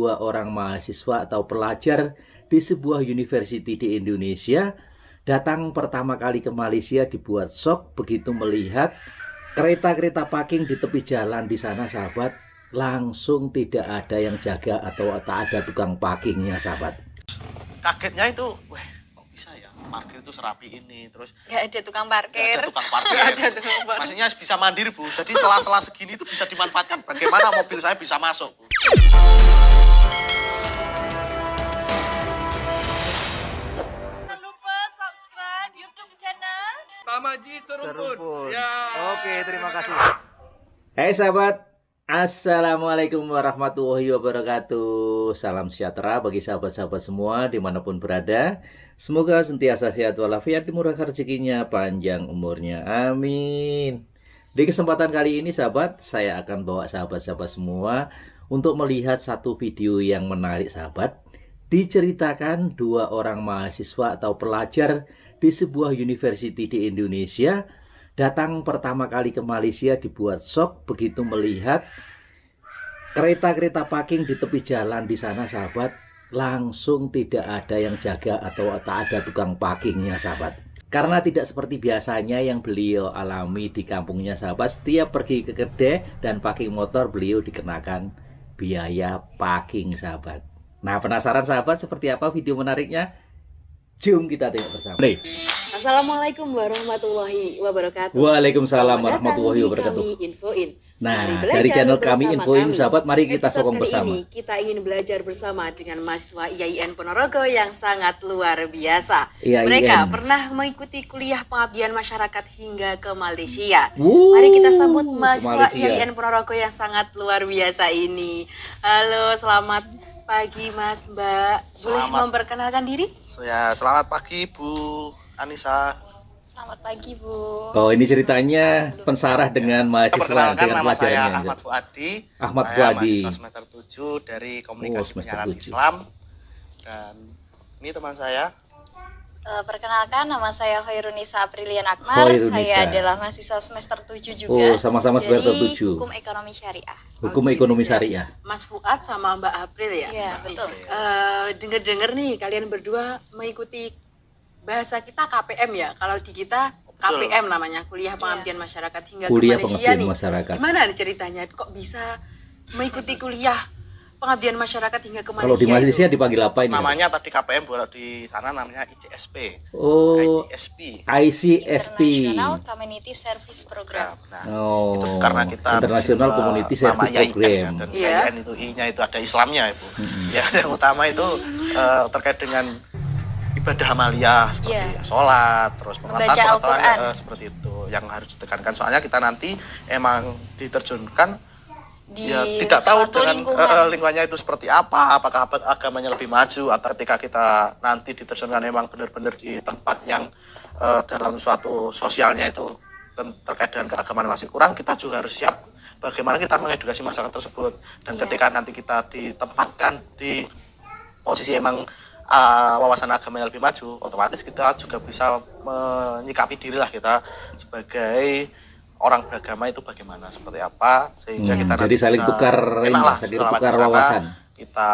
dua orang mahasiswa atau pelajar di sebuah university di Indonesia datang pertama kali ke Malaysia dibuat shock begitu melihat kereta-kereta parking di tepi jalan di sana, sahabat. Langsung tidak ada yang jaga atau tak ada tukang parkingnya, sahabat. Kagetnya itu, wah kok bisa ya parkir itu serapi ini, terus nggak ada tukang parkir. nggak ada tukang parkir. Nggak ada tukang parkir. Maksudnya bisa mandiri, Bu. Jadi sela-sela segini itu bisa dimanfaatkan. Bagaimana mobil saya bisa masuk, Bu? Jangan lupa subscribe YouTube channel Tamaji Serumpun. Ya. Oke, terima kasih. Hai sahabat, Assalamualaikum warahmatullahi wabarakatuh. Salam sejahtera bagi sahabat-sahabat semua dimanapun berada. Semoga sentiasa sehat walafiat, dimurahkan rezekinya, panjang umurnya, amin. Di kesempatan kali ini sahabat, saya akan bawa sahabat-sahabat semua untuk melihat satu video yang menarik, sahabat. Diceritakan dua orang mahasiswa atau pelajar di sebuah university di Indonesia datang pertama kali ke Malaysia dibuat shock begitu melihat kereta-kereta parking di tepi jalan di sana, sahabat. Langsung tidak ada yang jaga atau tak ada tukang parkingnya, sahabat. Karena tidak seperti biasanya yang beliau alami di kampungnya, sahabat. Setiap pergi ke kedai dan parking motor, beliau dikenakan biaya parking, sahabat. Nah, penasaran sahabat seperti apa video menariknya? Jom kita tengok bersama. Nih. Assalamualaikum warahmatullahi wabarakatuh. Waalaikumsalam Selamat warahmatullahi datang di wabarakatuh. Kami Infoin. Nah, Mari belajar dari channel kami bersama Infoin, kami. sahabat, mari kita Episode sokong kali bersama. ini kita ingin belajar bersama dengan mahasiswa IAIN Ponorogo yang sangat luar biasa. IAIN. Mereka pernah mengikuti kuliah pengabdian masyarakat hingga ke Malaysia. Wuh, Mari kita sambut ke mahasiswa Malaysia. IAIN Ponorogo yang sangat luar biasa ini. Halo, selamat pagi Mas, Mbak. Boleh Selamat. memperkenalkan diri? Ya, selamat pagi, Bu Anissa. Selamat pagi, Bu. Oh, ini ceritanya pensarah dengan mahasiswa Perkenalkan, dengan nama saya pelajarannya. Ahmad Fuadi. Ahmad Saya Fuadi. mahasiswa semester 7 dari Oh, Komunikasi semester Penyiaran 7. Islam. Dan ini teman saya. Perkenalkan, nama saya Hoirunisa Aprilian Akmar. Hoirunisa. Saya adalah mahasiswa semester 7 juga. Oh, sama-sama semester dari 7. Hukum Ekonomi Syariah. Hukum ekonomi syariah. Mas Fuad sama Mbak April ya? Iya, betul. Dengar-dengar nih kalian berdua mengikuti bahasa kita KPM ya. Kalau di kita Betul. KPM namanya, kuliah pengabdian masyarakat hingga Kuliah ke Malaysia pengabdian nih. masyarakat. Gimana nih ceritanya? Kok bisa mengikuti kuliah pengabdian masyarakat hingga ke Malaysia? Kalau di Malaysia itu? dipanggil apa ini? Namanya tadi KPM, kalau di sana namanya ICSP. Oh, ICSP. ICSP. International Community Service Program. Nah, Oh, itu karena kita International Community Service nama IAIN, Program. ya, dan Iya. IAIN itu I-nya itu ada Islamnya, Ibu. Ya, yang utama itu terkait dengan ibadah amaliyah seperti Iya. sholat, terus Membaca pengetahuan Al-Quran. seperti itu yang harus ditekankan. Soalnya kita nanti emang diterjunkan Di ya tidak tahu suatu dengan lingkungannya itu seperti apa, apakah agamanya lebih maju atau ketika kita nanti diterjunkan emang benar-benar di tempat yang dalam suatu sosialnya itu terkait dengan keagamaan masih kurang, kita juga harus siap bagaimana kita mengedukasi masyarakat tersebut. Dan Iya. ketika nanti kita ditempatkan di posisi emang wawasan agama yang lebih maju, otomatis kita juga bisa menyikapi dirilah kita sebagai orang beragama itu bagaimana, seperti apa, sehingga kita jadi saling tukar ini, enaklah saling selama tukar di sana wawasan. kita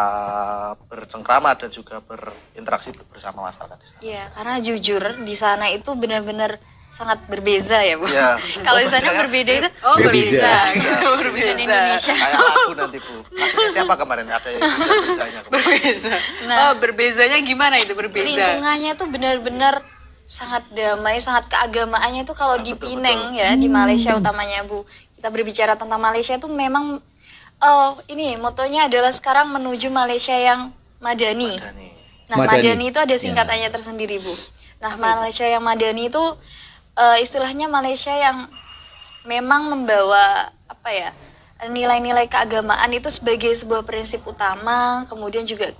bercengkrama dan juga berinteraksi bersama masyarakat di sana. Iya, karena jujur di sana itu benar-benar sangat berbeza ya, Bu. Iya. Kalau di sana berbeda itu Berbeza. berbeza di Indonesia. Kayak lagu nanti, Bu. Lagunya siapa kemarin? Ada yang bisa-bisanya kemarin. Berbeza. Nah. Oh, berbezanya gimana itu berbeza? Lingkungannya tuh benar-benar sangat damai, sangat keagamaannya itu kalau di betul, Penang ya, di Malaysia utamanya, Bu. Kita berbicara tentang Malaysia itu memang ini motonya adalah sekarang menuju Malaysia yang madani. Madani. Nah, Madani. madani itu ada singkatannya tersendiri, Bu. Nah, Malaysia yang madani itu istilahnya Malaysia yang memang membawa apa ya? Nilai-nilai keagamaan itu sebagai sebuah prinsip utama, kemudian juga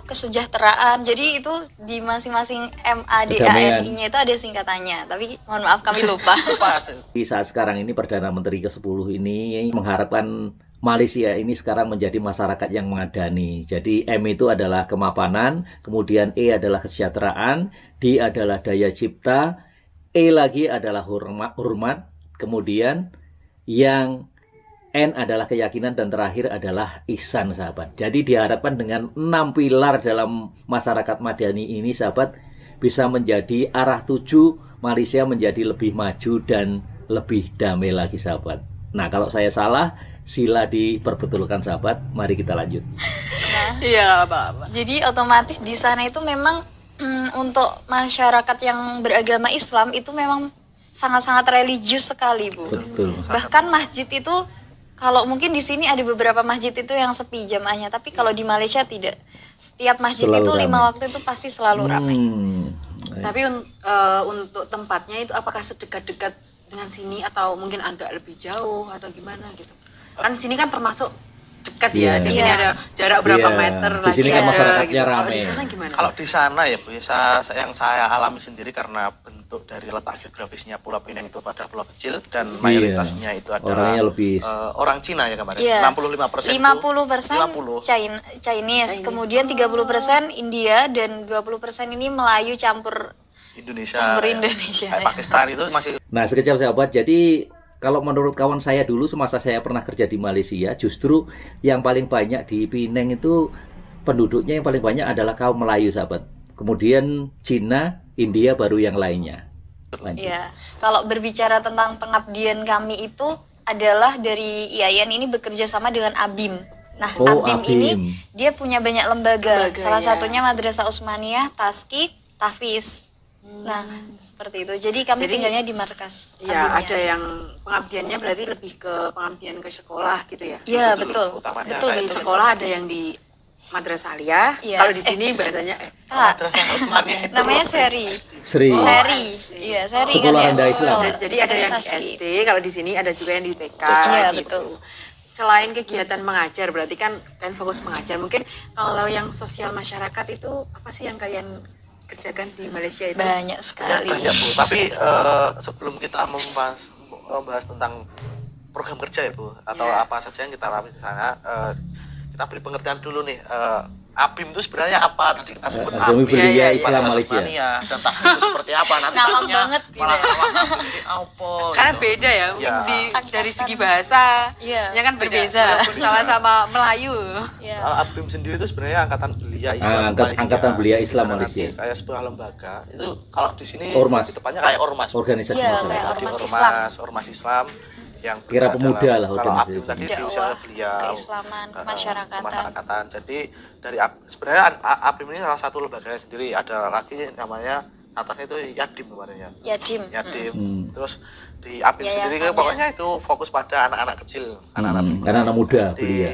kesejahteraan. Jadi itu di masing-masing MADANI-nya itu ada singkatannya. Tapi mohon maaf kami lupa. Di saat sekarang ini Perdana Menteri ke-10 ini mengharapkan Malaysia ini sekarang menjadi masyarakat yang mengadani. Jadi M itu adalah kemapanan, kemudian E adalah kesejahteraan, D adalah daya cipta, E lagi adalah hormat, kemudian yang N adalah keyakinan, dan terakhir adalah ihsan, sahabat. Jadi diharapkan dengan 6 pilar dalam masyarakat Madani ini, sahabat, bisa menjadi arah tuju Malaysia menjadi lebih maju dan lebih damai lagi, sahabat. Nah, kalau saya salah, sila diperbetulkan, sahabat. Mari kita lanjut. Iya, nggak apa-apa. Jadi otomatis di sana itu memang untuk masyarakat yang beragama Islam itu memang sangat-sangat religius sekali, Bu. Betul. Bahkan masjid itu, kalau mungkin di sini ada beberapa masjid itu yang sepi jamaahnya, tapi kalau di Malaysia tidak. Setiap masjid Selalu itu 5 ramai. waktu itu pasti selalu ramai. Tapi untuk tempatnya itu apakah sedekat-dekat dengan sini atau mungkin agak lebih jauh atau gimana gitu? Kan sini kan termasuk dekat ya. Iya. Di sini Iya. ada jarak berapa Iya. meter Di lagi sini kan ada masyarakatnya gitu. Kalau ramai. di sana gimana? Kalau di sana ya Bu, yang saya alami sendiri karena bentuk dari letak geografisnya Pulau Pinang itu pada pulau kecil dan mayoritasnya itu adalah Orangnya lebih orang Cina ya kemarin. Iya. 65% 50% 50. Chinese, kemudian 30% India, dan 20% ini Melayu campur Indonesia. ya. Indonesia. Kayak Pakistan itu masih Nah, sekejap, sahabat. Jadi kalau menurut kawan saya dulu semasa saya pernah kerja di Malaysia, justru yang paling banyak di Penang itu penduduknya yang paling banyak adalah kaum Melayu, sahabat. Kemudian Cina, India, baru yang lainnya. Lanjut. Ya, kalau berbicara tentang pengabdian kami itu adalah dari IAIN ini bekerja sama dengan ABIM. Nah, Oh, ABIM ABIM. ini dia punya banyak lembaga. Lembaga, Salah ya. satunya Madrasah Usmaniyah, Taski, Tafiz. Nah, seperti itu. Jadi kami Jadi, tinggalnya di markas. Ya, ABIM-nya. ada yang pengabdiannya berarti lebih ke pengabdian ke sekolah gitu ya. Iya, betul. utamanya Betul, kayak Di betul. sekolah ada yang di Madrasah Aliyah. Iya. Kalau di sini bahasanya Tak, Madrasah Usmaniyah itu namanya seri. Sri. Seri. Iya, seri kan Sekolah ya. Rendah Islam. Betul. jadi ada yang di Taski. SD, kalau di sini ada juga yang di TK. Iya, gitu. betul. Selain kegiatan mengajar, berarti kan kalian fokus mengajar. Mungkin kalau yang sosial masyarakat itu apa sih yang kalian kerjakan di Malaysia itu? Banyak sekali. banyak Bu. Tapi sebelum kita membahas tentang program kerja ya Bu, atau Iya. apa saja yang kita alami di sana, kita beri pengertian dulu nih. ABIM itu sebenarnya apa? Tadi kita sebut Akademi ABIM, Belia Iya, Islam Madrasah Malaysia. Usmaniyah, dan tas itu seperti apa? Nanti Ngawang jadinya banget gitu malah ya. ini apa? Karena gitu. beda ya, mungkin Ya. dari segi bahasa, Iya, ya kan beda. berbeda. Walaupun sama-sama Melayu. Iya. Kalau ABIM sendiri itu sebenarnya Angkatan Belia Islam Angkatan Belia Jadi Islam di sana Malaysia. nanti kayak sebuah lembaga. Itu kalau di sini Ormas. di depannya kayak ormas. Organisasi Iya, masyarakat. kayak Jadi ormas ormas Islam yang Kira bergerak pemuda dalam- lah kalau organisasi ABIM tadi Dakwah, diusahakan beliau keislaman, kemasyarakatan. Jadi dari sebenarnya ABIM ini salah satu lembaganya sendiri. Ada lagi namanya atasnya itu Yadim kemarin ya. Yatim. Yadim. Hmm. Terus di ABIM sendiri Yayasannya. pokoknya itu fokus pada anak-anak kecil, anak-anak pribadi, anak-anak muda, SD, belia.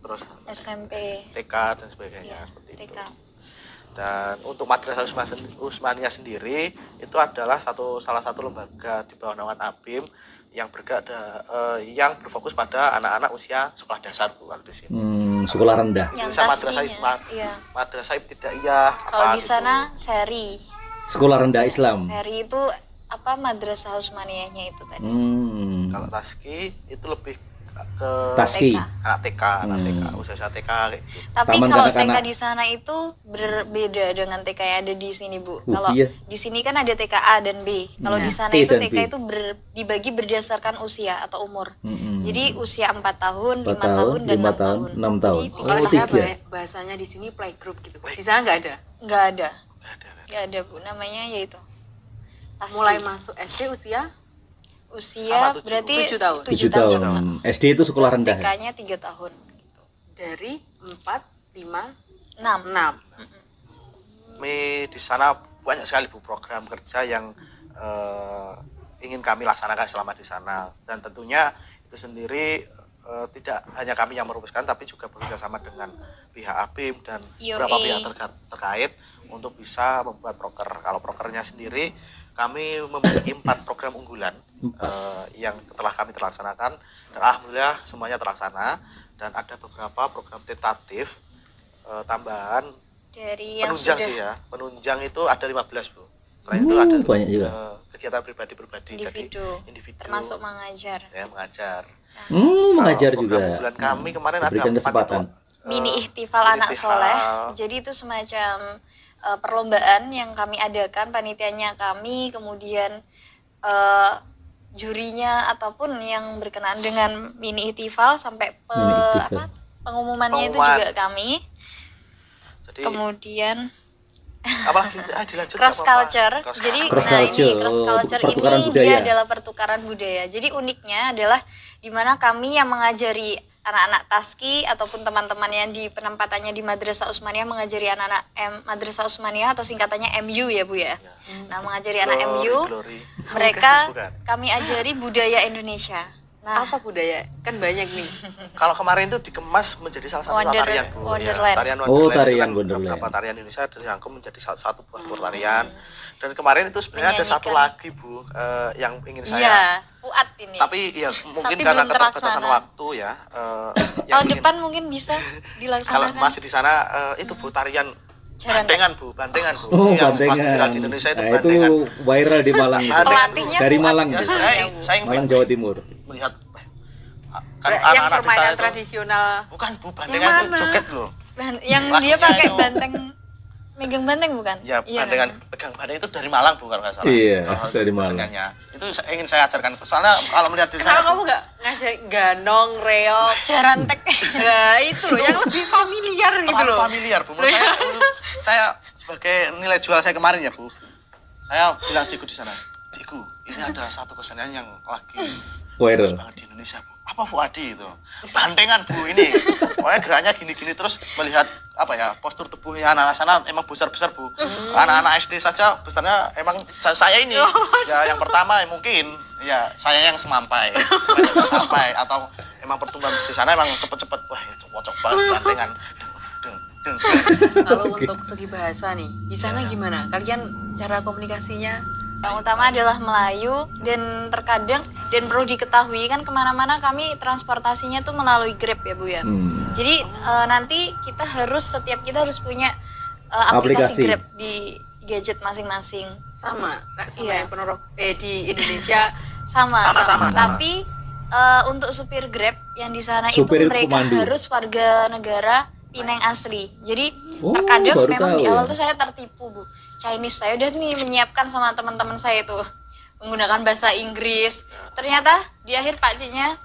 terus SMP. TK dan sebagainya seperti itu. TK. Dan untuk Madrasah Usmaniyah sendiri itu adalah salah satu lembaga di bawah naungan ABIM yang yang berfokus pada anak-anak usia sekolah dasar Bu kalau di sini. Sekolah rendah. Yang Bisa Madrasah taskinya, iya. Madrasah Ibtidaiyah. Kalau apa di gitu. sana seri. Sekolah rendah Islam. Seri itu apa, Madrasah Usmaniyahnya itu tadi. Kalau Taski itu lebih ke Taski. TK. anak TK, usia TK kayak gitu. Tapi Taman kalau kanak-kanak. TK di sana itu berbeda dengan TK yang ada di sini, Bu. Kalau iya. di sini kan ada TK A dan B. Kalau di sana T itu dan TK B. itu dibagi berdasarkan usia atau umur. Mm-mm. Jadi usia 4 tahun, 5 4 tahun, dan 5 6 tahun, tahun. 6 tahun. Jadi Kalau Oh, di sana tiga. bahasanya di sini playgroup gitu. Di sana nggak ada. nggak ada. Nggak ada. Nggak ada, Bu. Namanya yaitu Taski. Mulai masuk SD usia usia Sama 7. berarti 7 tahun. 7 tahun. SD itu sekolah rendah. TK-nya 3 tahun. Gitu. dari 4, 5, 6. 6. Di sana banyak sekali Bu program kerja yang ingin kami laksanakan selama di sana, dan tentunya itu sendiri tidak hanya kami yang merumuskan tapi juga bekerja sama dengan pihak ABIM dan IOA. beberapa pihak terkait untuk bisa membuat proker. Kalau prokernya sendiri kami memiliki 4 program unggulan yang telah kami terlaksanakan, dan alhamdulillah semuanya terlaksana, dan ada beberapa program tentatif tambahan Dari yang penunjang sudah sih ya. Penunjang itu ada 15 Bu. Selain itu ada banyak juga. kegiatan pribadi individu, jadi individu termasuk mengajar. ya mengajar. Mengajar Kalau juga. program unggulan kami kemarin ada Diberikan 4 kesempatan. Mini ihtifal mini anak ihtifal. soleh. Jadi itu semacam perlombaan yang kami adakan, panitianya kami, kemudian jurinya ataupun yang berkenaan dengan mini itival sampai Mini Itival. pengumumannya itu Pengumuman. juga kami. Jadi Kemudian apa lagi? Dilanjut cross nggak apa-apa. culture. Cross Jadi culture. Cross nah culture. ini cross Oh, culture pertukaran ini budaya. dia adalah pertukaran budaya. Jadi uniknya adalah di mana kami yang mengajari anak-anak Taski ataupun teman-teman yang di penempatannya di Madrasah Usmaniyah mengajari anak-anak Madrasah Usmaniyah atau singkatannya MU ya Bu ya. Nah, mengajari anak Glory, MU, glory. mereka Bukan. kami ajari budaya Indonesia. Nah, Apa budaya? Kan banyak nih. Kalau kemarin itu dikemas menjadi salah satu tarian Bu. Wonderland. Ya, tarian Oh, Wonderland itu tarian kan Wonderland. beberapa tarian Indonesia dirangkum menjadi satu buah tarian. Dan kemarin itu sebenarnya ada satu Menyanyikan. lagi Bu yang ingin iya, saya. Fuad ini. Tapi ya mungkin Tapi karena belum keterbatasan terlaksana. waktu ya. Tahun yang ingin- depan mungkin bisa kalau dilaksanakan. masih di sana itu Bu tarian Jaran bandengan Bu, bandengan Bu. Oh, Yang bandengan. viral di Indonesia itu Nah, itu bandengan. viral di Malang. itu. Bandengan, Pelatihnya Dari Fuad Malang. Ya Bu. sebenarnya saya Malang Jawa Timur. melihat kan yang anak-anak di sana permainan itu tradisional. bukan Bu, bandengan itu mana? joget loh. Yang dia Lagunya pakai itu. banteng, megang banteng bukan? Ya, Iya bandengan kan? pegang bandeng itu dari Malang Bu kalau nggak salah. Iya, Kalau dari Malang. keseniannya. Itu ingin saya ajarkan. Soalnya kalau melihat di Kenapa sana kamu nggak ngajarin ganong, reok? Jarantek. Nah itu loh yang lebih familiar gitu terlalu loh. familiar Bu. Menurut saya sebagai nilai jual saya kemarin ya Bu. Saya bilang Ciku di sana, Ciku, ini ada satu kesenian yang lagi Viral. bagus banget di Indonesia Bu. Apa Fuadi itu? Bandengan Bu ini. Pokoknya geraknya gini-gini terus melihat apa ya postur tubuhnya anak-anak sana emang besar-besar Bu. Anak-anak SD saja besarnya emang saya ini. Ya yang pertama mungkin ya saya yang semampai, sampai atau emang pertumbuhan di sana emang cepet-cepet. Wah itu cocok banget bandengan. Deng, deng, deng. Kalau untuk segi bahasa nih, di sana gimana? Kalian cara komunikasinya? Yang utama adalah Melayu dan terkadang dan perlu diketahui kan kemana-mana kami transportasinya tuh melalui Grab ya Bu ya. Jadi nanti setiap kita harus punya aplikasi Aplikasi. Grab di gadget masing-masing. Sama, kayak sama Iya. yang penerok di Indonesia. Sama. Sama. Tapi untuk supir Grab yang di sana Supir itu mereka pemandu. harus warga negara Pineng asli. Jadi Oh, terkadang baru memang tahu di awal ya. tuh saya tertipu Bu. Chinese saya udah nih menyiapkan sama teman-teman saya itu menggunakan bahasa Inggris. Ternyata di akhir pakciknya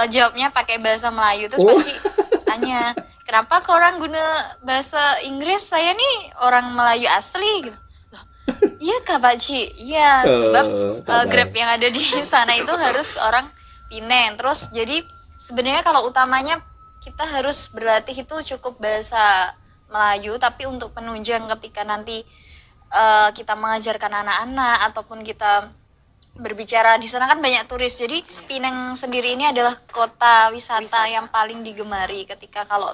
jawabnya pakai bahasa Melayu. Terus Oh. pakcik tanya, kenapa kau orang guna bahasa Inggris? Saya nih orang Melayu asli. Gitu. Loh, iya kak pakcik? Iya, sebab tak Grab tahu. yang ada di sana itu harus orang Pineng. Terus jadi sebenarnya kalau utamanya kita harus berlatih itu cukup bahasa Melayu, tapi untuk penunjang ketika nanti kita mengajarkan anak-anak ataupun kita berbicara di sana kan banyak turis. Jadi Pineng sendiri ini adalah kota wisata yang paling digemari ketika kalau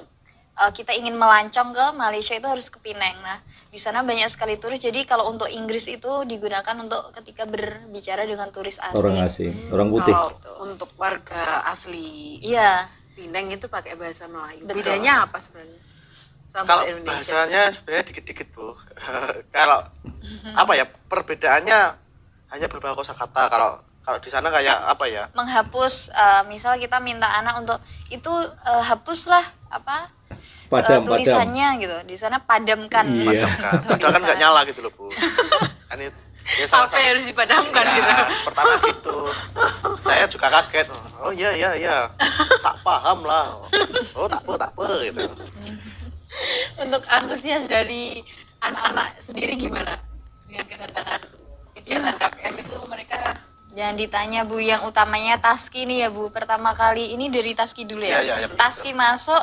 kita ingin melancong ke Malaysia itu harus ke Pineng. Nah, di sana banyak sekali turis. Jadi kalau untuk Inggris itu digunakan untuk ketika berbicara dengan turis Orang asing. asing, orang putih. Kalau untuk warga asli Iya. Pineng itu pakai bahasa Melayu. Betul. Bedanya apa sebenarnya? Sama Kalau Indonesia. bahasanya sebenarnya dikit-dikit Bu. Kalau apa ya perbedaannya hanya beberapa kosakata. Kalau di sana kayak apa ya? Menghapus misal kita minta anak untuk itu hapuslah apa Padam, padam. tulisannya gitu. Di sana padamkan. Iya. Padahal kan nggak nyala gitu loh Bu. Kan itu ya salah Apa yang harus dipadamkan Ya, gitu? pertama gitu. Saya juga kaget. Oh iya. Tak paham lah. Oh tak apa gitu. Untuk antusias dari anak-anak sendiri gimana? Dengan kedatangan kegiatan KPM itu mereka Jangan ditanya Bu, yang utamanya Taski nih ya Bu. Pertama kali ini dari Taski dulu ya. Iya, betul. Taski masuk,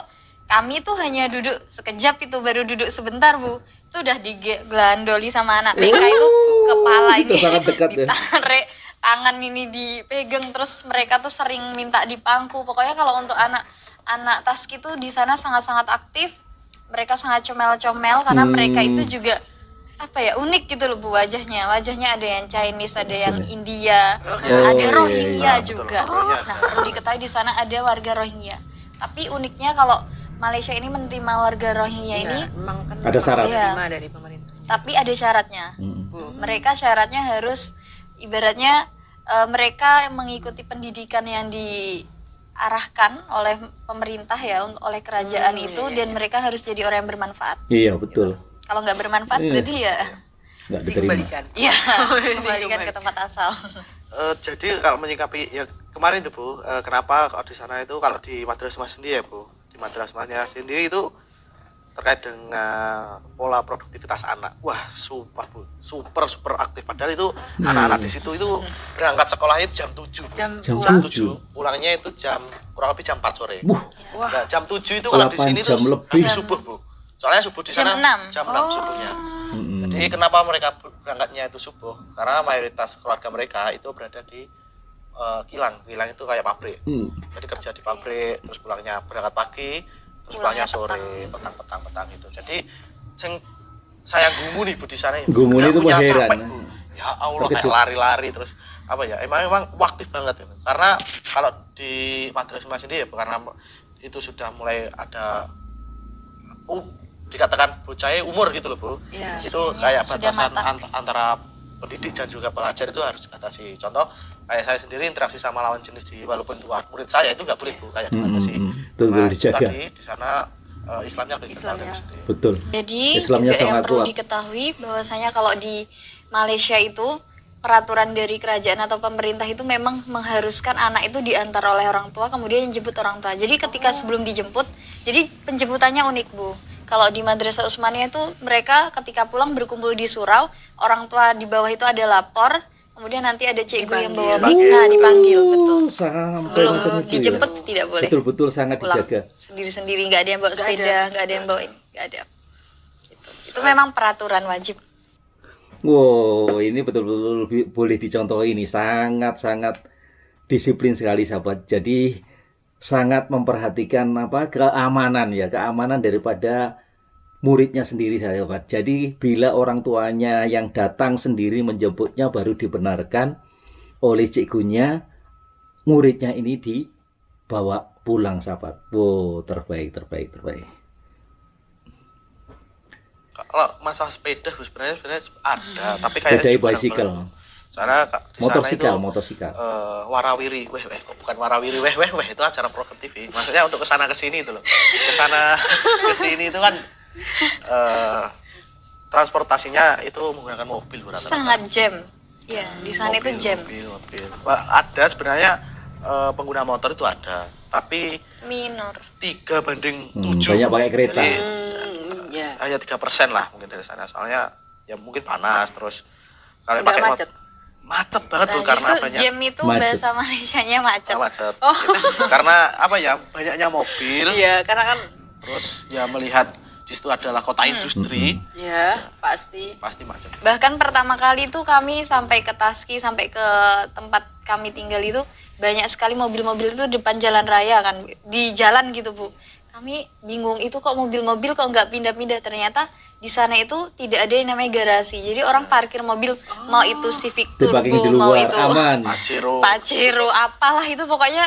kami tuh hanya duduk sekejap itu, baru duduk sebentar Bu. Itu udah digelandoli sama anak TK itu kepala ini Itu sangat dekat ya. ditarik, tangan ini dipegang, terus mereka tuh sering minta dipangku. Pokoknya kalau untuk anak Taski tuh di sana sangat-sangat aktif. Mereka sangat comel-comel karena mereka itu juga apa ya unik gitu loh Bu wajahnya ada yang Chinese, ada yang India, ada iya, Rohingya iya. juga. Betul, Rohingya Nah ada. perlu diketahui di sana ada warga Rohingya. Tapi uniknya kalau Malaysia ini menerima warga Rohingya ini, memang kan Ada syarat. menerima dari pemerintah. tapi ada syaratnya. Mm. Mereka syaratnya harus ibaratnya mereka mengikuti pendidikan yang diarahkan oleh pemerintah ya, oleh kerajaan itu, dan mereka harus jadi orang yang bermanfaat. Iya, betul. Kalau nggak bermanfaat Iya. berarti ya nggak diterima. Dikembalikan. Iya, kembalikan ke tempat asal. Jadi kalau menyikapi ya kemarin tuh Bu, kenapa kalau di sana itu kalau di madrasah sendiri ya Bu, di madrasahnya sendiri itu terkait dengan pola produktivitas anak. Wah, sumpah Bu, super aktif. Padahal itu anak-anak di situ itu berangkat sekolahnya itu jam 7. Jam Jam pulang. 7. Pulangnya itu kurang lebih jam 4 sore. Wah, Wah. Nah, jam 7 itu kalau di 8 sini tuh jam lebih. habis subuh Bu. Soalnya subuh di sana Jam 6. jam 6 subuhnya. mm-mm. Jadi kenapa mereka berangkatnya itu subuh? Karena mayoritas keluarga mereka itu berada di kilang. Kilang itu kayak pabrik. Jadi kerja di pabrik, terus pulangnya berangkat pagi, terus pulangnya sore, petang gitu. Jadi saya gumu nih Bu di sana ya. Gumu Nggak itu punya heran. capek, Bu. Ya Allah, kayak Terkejut. lari-lari terus apa ya? Emang aktif banget ya. Karena kalau di madrasah sendiri ya, karena itu sudah mulai ada dikatakan bocahnya umur gitu loh Bu. Iya. Itu kayak Sudah batasan matang. antara pendidik dan juga pelajar itu harus dibatasi. Contoh kayak saya sendiri interaksi sama lawan jenis walaupun itu murid saya itu nggak boleh Bu, kayak dibatasi. Betul, dijaga. Tadi di sana Islamnya udah dikenal Islamnya. sendiri. Betul. Jadi Islamnya juga yang sangat perlu kuat. diketahui bahwasanya kalau di Malaysia itu peraturan dari kerajaan atau pemerintah itu memang mengharuskan anak itu diantar oleh orang tua kemudian dijemput orang tua. Jadi ketika sebelum dijemput, jadi penjemputannya unik Bu. Kalau di Madrasah Usmaniyah itu mereka ketika pulang berkumpul di surau, orang tua di bawah itu ada lapor, kemudian nanti ada cikgu yang bawa mic, nah dipanggil betul. Sampai Sebelum macam itu ya. dijemput tidak boleh. Betul sangat Pulang dijaga. sendiri-sendiri, nggak ada yang bawa Nggak sepeda, ada. nggak ada yang bawa ini, nggak ada. Itu memang peraturan wajib. Wow, ini betul-betul boleh dicontoh, ini sangat disiplin sekali sahabat. Jadi sangat memperhatikan keamanan ya, keamanan daripada muridnya sendiri sahabat. Jadi bila orang tuanya yang datang sendiri menjemputnya baru dibenarkan oleh cikgunya, muridnya ini dibawa pulang sahabat. Wow, terbaik. Kalau masalah sepeda sebenarnya ada, tapi kayak Sepeda bicycle, Soalnya di sana itu motosikal. warawiri, kok bukan warawiri, itu acara program TV. Maksudnya untuk kesana kesini itu loh, kesana kesini itu kan transportasinya itu menggunakan mobil rata-rata. Sangat jam. Ya, di sana itu jam. Mobil. Wah, ada sebenarnya pengguna motor itu ada, tapi Minor. 3:7. Banyak pakai kereta. Jadi, Ya. hanya 3% lah mungkin dari sana. Soalnya ya mungkin panas, terus kalau Nggak pakai macet. macet banget tuh Nah, karena justru banyak jam itu Macet. bahasa Malaysianya macet. macet. Karena apa ya, banyaknya mobil, Iya, karena kan terus ya melihat di situ adalah kota industri, ya pasti. pasti macet. Bahkan pertama kali itu kami sampai ke Taski, sampai ke tempat kami tinggal itu banyak sekali mobil-mobil itu depan jalan raya kan, di jalan gitu Bu. Kami bingung itu kok mobil-mobil kok nggak pindah-pindah, ternyata di sana itu tidak ada yang namanya garasi. Jadi orang parkir mobil mau itu Civic Diparking di Turbo, mau luar itu aman. Pajero. Pajero, apalah itu pokoknya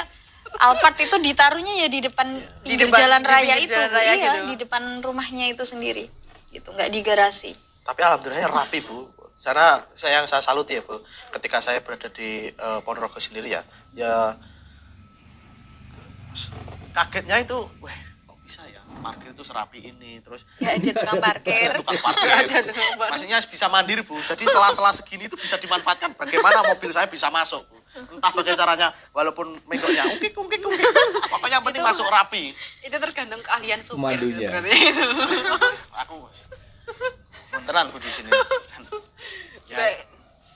Alphard itu ditaruhnya ya di depan Di pinggir depan- jalan di raya pinggir itu, jalan raya iya gitu. di depan rumahnya itu sendiri, gitu nggak di garasi. Tapi alhamdulillah rapi Bu. Karena saya salut ya Bu, ketika saya berada di Ponorogo sendiri ya kagetnya itu, wah kok bisa ya parkir itu serapi ini, terus Nggak ada tukang parkir. tukang parkir. Maksudnya bisa mandiri Bu. Jadi sela-sela segini itu bisa dimanfaatkan. Bagaimana mobil saya bisa masuk Bu. Entah bagaimana caranya, walaupun menggoknya ungkik. Pokoknya yang penting masuk rapi. Itu tergantung keahlian supir Pemandunya. sebenarnya. Aku beneran Bu di sini. Ya, Baik.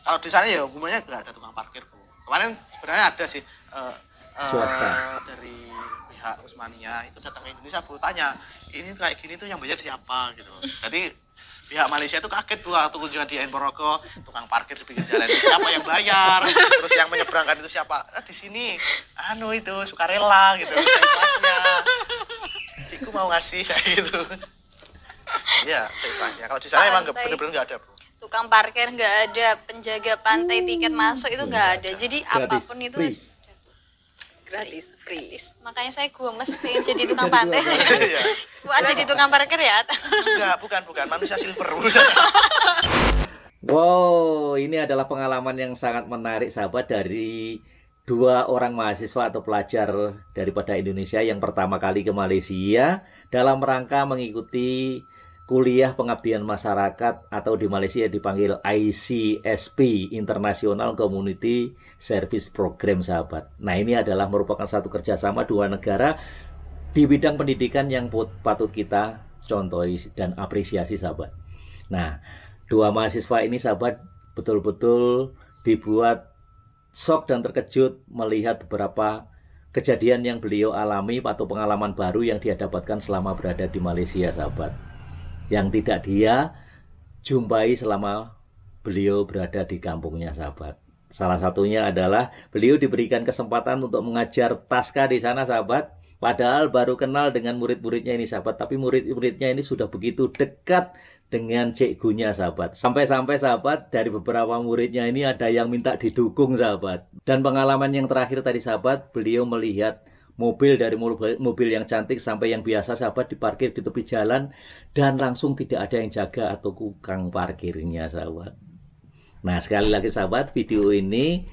kalau di sana ya umumnya nggak ada tukang parkir Bu. Kemarin sebenarnya ada sih Swasta. dari pihak Usmania itu datang ke Indonesia Bu, tanya ini kayak gini tuh yang bayar siapa gitu. Jadi pihak Malaysia itu kaget tuh waktu kunjungan di Ponorogo, tukang parkir di pinggir jalan itu siapa yang bayar, terus yang menyeberangkan itu siapa. Di sini itu sukarela gitu, seikhlasnya. Cikgu mau ngasih saya gitu. Iya, seikhlasnya. Kalau di sana emang Santai. bener-bener nggak ada Bu. Tukang parkir nggak ada, penjaga pantai tiket masuk itu nggak ada. Jadi Gratis, apapun itu free. Gratis, free. gratis. Makanya saya gemes pengen jadi tukang pantai. Iya. Buat jadi tukang parkir ya. Enggak, bukan manusia silver Bu. Wow, ini adalah pengalaman yang sangat menarik sahabat dari dua orang mahasiswa atau pelajar daripada Indonesia yang pertama kali ke Malaysia dalam rangka mengikuti kuliah pengabdian masyarakat atau di Malaysia dipanggil ICSP, International Community Service Program, sahabat. Nah, ini adalah merupakan satu kerjasama dua negara di bidang pendidikan yang patut kita contohi dan apresiasi, sahabat. Nah, dua mahasiswa ini, sahabat, betul-betul dibuat shock dan terkejut melihat beberapa kejadian yang beliau alami atau pengalaman baru yang dia dapatkan selama berada di Malaysia, sahabat, yang tidak dia jumpai selama beliau berada di kampungnya, sahabat. Salah satunya adalah beliau diberikan kesempatan untuk mengajar taska di sana, sahabat. Padahal baru kenal dengan murid-muridnya ini, sahabat. Tapi murid-muridnya ini sudah begitu dekat dengan cikgunya, sahabat. Sampai-sampai, sahabat, dari beberapa muridnya ini ada yang minta didukung, sahabat. Dan pengalaman yang terakhir tadi, sahabat, beliau melihat mobil dari mobil yang cantik sampai yang biasa, sahabat, diparkir di tepi jalan dan langsung tidak ada yang jaga atau tukang parkirnya, sahabat. Nah, sekali lagi, sahabat, video ini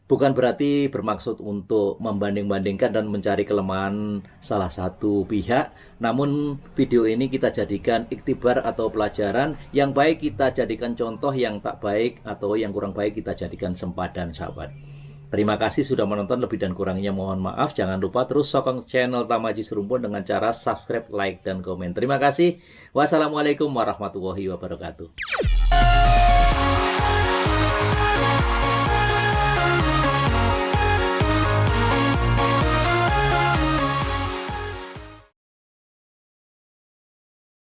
bukan berarti bermaksud untuk membanding-bandingkan dan mencari kelemahan salah satu pihak. Namun video ini kita jadikan iktibar atau pelajaran. Yang baik kita jadikan contoh, yang tak baik atau yang kurang baik kita jadikan sempadan, sahabat. Terima kasih sudah menonton, lebih dan kurangnya mohon maaf. Jangan lupa terus sokong channel Tamaji Serumpun dengan cara subscribe, like, dan komen. Terima kasih. Wassalamualaikum warahmatullahi wabarakatuh.